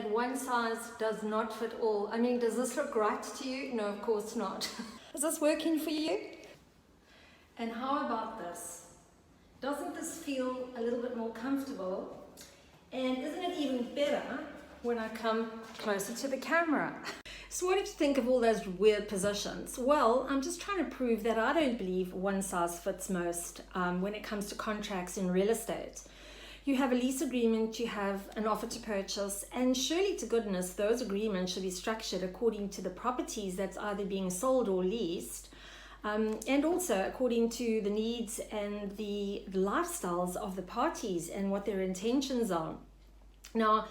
that one size does not fit all. I mean, does this look right to you? No, of course not. Is this working for you? And how about this? Doesn't this feel a little bit more comfortable? And isn't it even better when I come closer to the camera? So what did you think of all those weird positions? Well, I'm just trying to prove that I don't believe one size fits most when it comes to contracts in real estate. You have a lease agreement, you have an offer to purchase, and surely to goodness, those agreements should be structured according to the properties that's either being sold or leased, and also according to the needs and the lifestyles of the parties and what their intentions are. Now,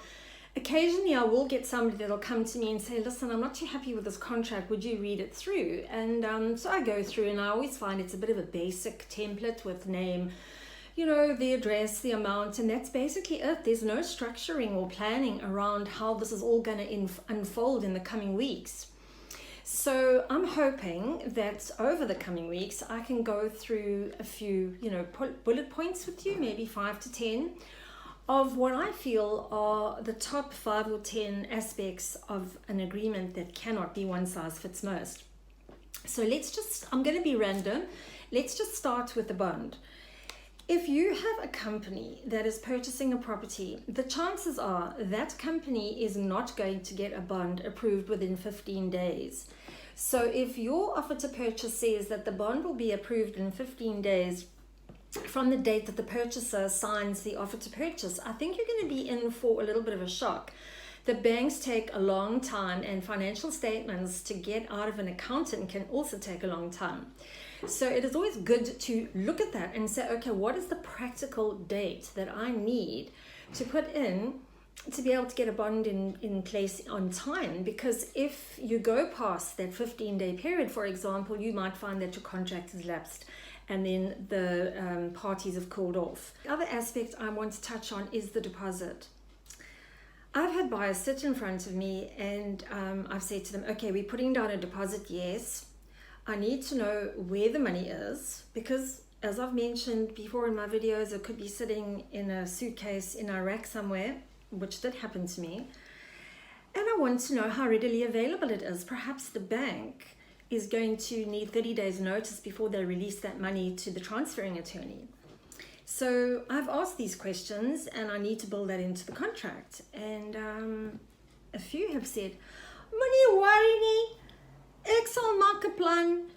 occasionally I will get somebody that'll come to me and say, listen, I'm not too happy with this contract, would you read it through? And so I go through, and I always find it's a bit of a basic template with name, you know, the address, the amount, and that's basically it. There's no structuring or planning around how this is all going to unfold in the coming weeks. So I'm hoping that over the coming weeks, I can go through a few, bullet points with you, maybe 5 to 10, of what I feel are the top 5 or 10 aspects of an agreement that cannot be one size fits most. So I'm going to be random. Let's just start with the bond. If you have a company that is purchasing a property, the chances are that company is not going to get a bond approved within 15 days. So if your offer to purchase says that the bond will be approved in 15 days from the date that the purchaser signs the offer to purchase, I think you're going to be in for a little bit of a shock. The banks take a long time, and financial statements to get out of an accountant can also take a long time. So it is always good to look at that and say, okay, what is the practical date that I need to put in to be able to get a bond in place on time? Because if you go past that 15-day period, for example, you might find that your contract has lapsed and then the parties have cooled off. The other aspect I want to touch on is the deposit. I've had buyers sit in front of me, and I've said to them, okay, we're putting down a deposit, yes. I need to know where the money is, because as I've mentioned before in my videos, it could be sitting in a suitcase in Iraq somewhere, which did happen to me. And I want to know how readily available it is. Perhaps the bank is going to need 30 days notice before they release that money to the transferring attorney. So I've asked these questions, and I need to build that into the contract. And a few have said, "Moenie worry nie, ek sal maak 'n plan."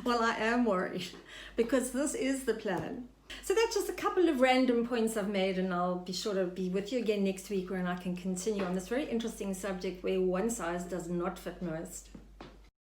Well, I am worried because this is the plan. So that's just a couple of random points I've made, and I'll be sure to be with you again next week when I can continue on this very interesting subject where one size does not fit most.